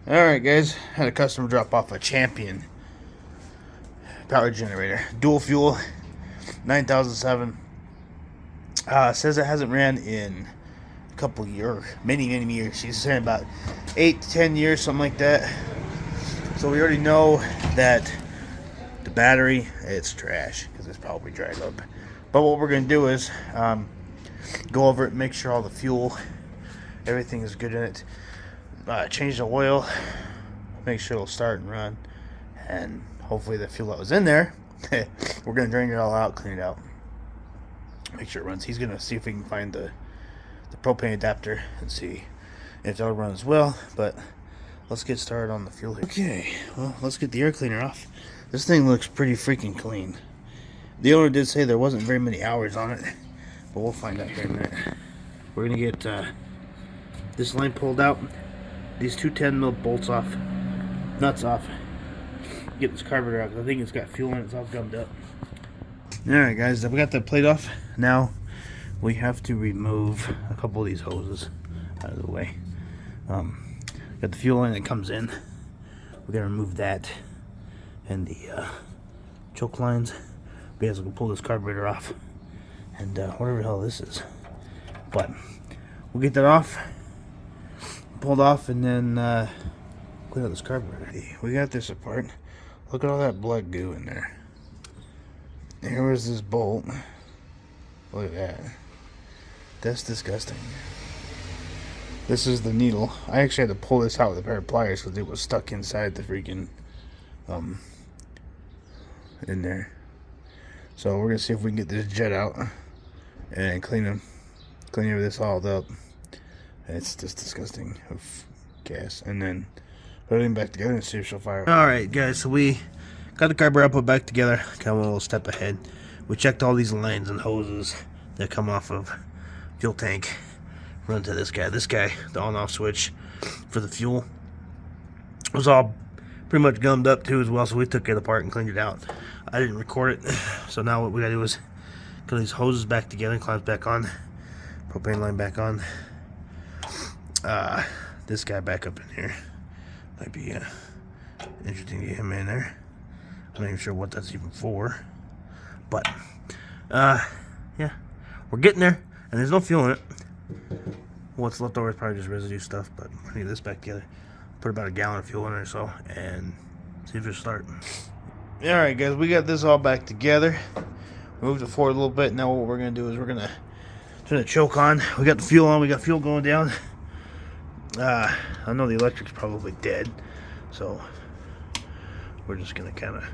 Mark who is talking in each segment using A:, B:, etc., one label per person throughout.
A: Alright guys, had a customer drop off a Champion power generator, dual fuel, 9007. Says it hasn't ran in a couple years, many years. She's saying about 8 to 10 years, something like that. So we already know that the battery, it's trash because it's probably dried up. But what we're going to do is go over it, make sure all the fuel, everything is good in it. Change the oil, make sure it'll start and run, and hopefully the fuel that was in there, we're going to drain it all out, clean it out, make sure it runs. He's going to see if we can find the propane adapter and see if it'll run as well. But let's get started on the fuel here. Okay, well, let's get the air cleaner off. This thing looks pretty freaking clean. The owner did say there wasn't very many hours on it, but we'll find out here in a minute. We're going to get this line pulled out, these two 10 mil bolts off, nuts off, get this carburetor out, because I think it's got fuel in it. It's all gummed up. Alright guys, we got that plate off. Now we have to remove a couple of these hoses out of the way. Got the fuel line that comes in, we got to remove that, and the choke lines. We guys can pull this carburetor off, and whatever the hell this is, but we'll get that off, pulled off, and then clean out this carburetor. We got this apart. Look at all that blood goo in there. Here was this bolt. Look at that. That's disgusting. This is the needle. I actually had to pull this out with a pair of pliers because it was stuck inside the freaking in there. So we're gonna see if we can get this jet out and clean this all up. It's just disgusting of gas. And then put it back together and see if she'll fire. Alright guys, so we got the carburetor put back together. Kind of a little step ahead. We checked all these lines and hoses that come off of fuel tank. Run to this guy. This guy, the on-off switch for the fuel, was all pretty much gummed up too as well. So we took it apart and cleaned it out. I didn't record it, so now what we gotta do is get these hoses back together, clamps back on, propane line back on. This guy back up in here. Might be interesting to get him in there. I'm not even sure what that's even for, but yeah, we're getting there, and there's no fuel in it. What's left over is probably just residue stuff, but we're gonna get this back together, put about a gallon of fuel in there or so, and see if it'll start. Alright guys, we got this all back together. Moved it forward a little bit. Now what we're gonna do is we're gonna turn the choke on. We got the fuel on, we got fuel going down. I know the electric's probably dead, so we're just gonna kind of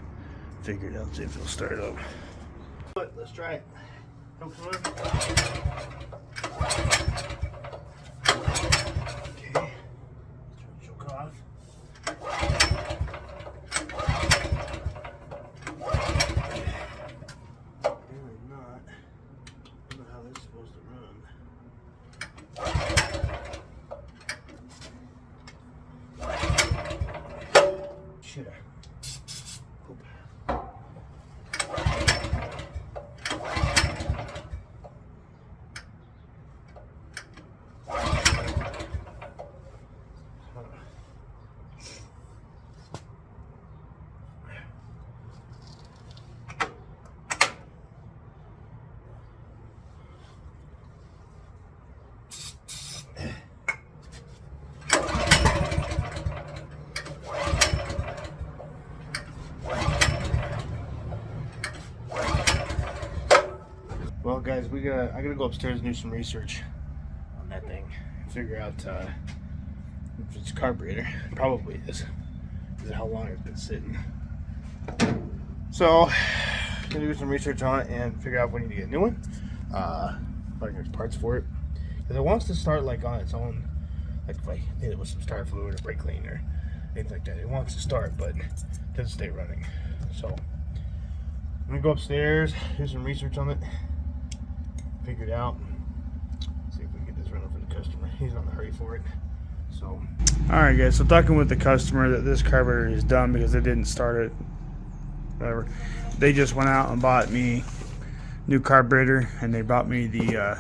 A: figure it out and see if it'll start up. But let's try it. Choke's on. Okay, turn the choke off. Should I? Well guys, I gotta go upstairs and do some research on that thing. Figure out if it's carburetor. It probably is. Because of how long it's been sitting. So gonna do some research on it and figure out if we need to get a new one. Like there's parts for it. Because it wants to start like on its own. Like if I hit it with some starter fluid or brake cleaner, anything like that. It wants to start, but it doesn't stay running. So I'm gonna go upstairs, do some research on it. Figure it out. See if we can get this running for the customer. He's not in a hurry for it. So, alright guys, so talking with the customer that this carburetor is done because they didn't start it. Whatever. They just went out and bought me new carburetor, and they bought me the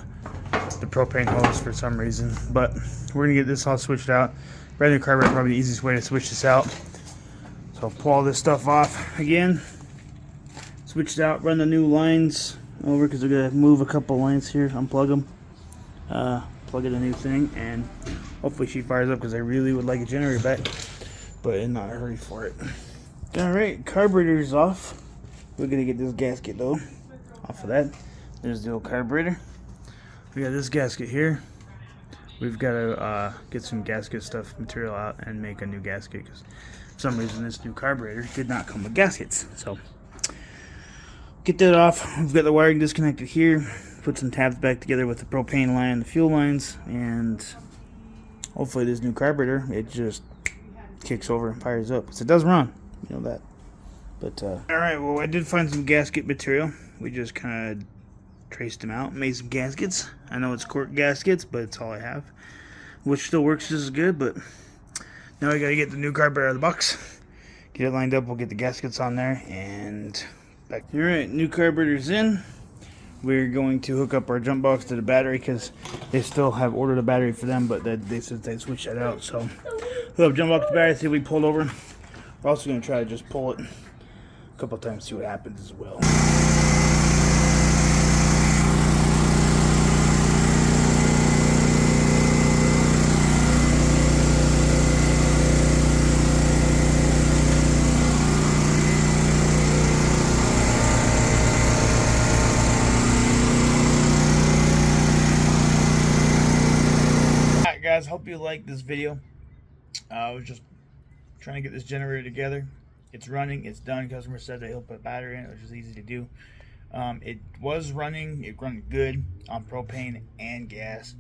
A: propane hose for some reason. But we're gonna get this all switched out, brand new carburetor, probably the easiest way to switch this out. So I'll pull all this stuff off again, switch it out, run the new lines over because we're gonna move a couple lines here, unplug them, plug in a new thing, and hopefully she fires up because I really would like a generator back, but in not a hurry for it. Alright, carburetor's off. We're gonna get this gasket though off of that. There's the old carburetor. We got this gasket here. We've got to get some gasket stuff material out and make a new gasket because for some reason this new carburetor did not come with gaskets. So get that off. We've got the wiring disconnected here. Put some tabs back together with the propane line and the fuel lines, and hopefully this new carburetor, it just kicks over and fires up. Because it does run, you know that. But alright, well, I did find some gasket material. We just kind of traced them out, made some gaskets. I know it's cork gaskets, but it's all I have, which still works just as good. But now we gotta get the new carburetor out of the box, get it lined up. We'll get the gaskets on there and back. All right, new carburetor's in. We're going to hook up our jump box to the battery because they still have ordered a battery for them, but they said they switched that out. So hook up jump box to battery, see if we pulled over. We're also gonna try to just pull it a couple times, see what happens as well. Guys, hope you liked this video. I was just trying to get this generator together. It's running, it's done. Customer said he'll put a battery in it, which is easy to do. It was running, it ran good on propane and gas.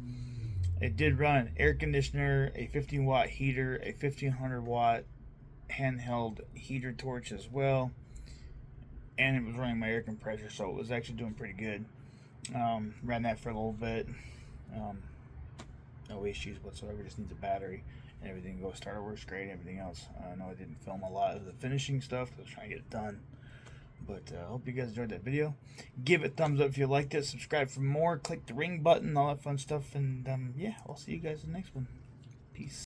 A: It did run air conditioner, a 15-watt heater, a 1500-watt handheld heater torch as well, and it was running my air compressor, so it was actually doing pretty good. Ran that for a little bit. No issues whatsoever, just needs a battery and everything goes. Starter works great, everything else. I know I didn't film a lot of the finishing stuff because I was trying to get it done. But I hope you guys enjoyed that video. Give it a thumbs up if you liked it. Subscribe for more. Click the ring button, all that fun stuff. And yeah, I'll see you guys in the next one. Peace.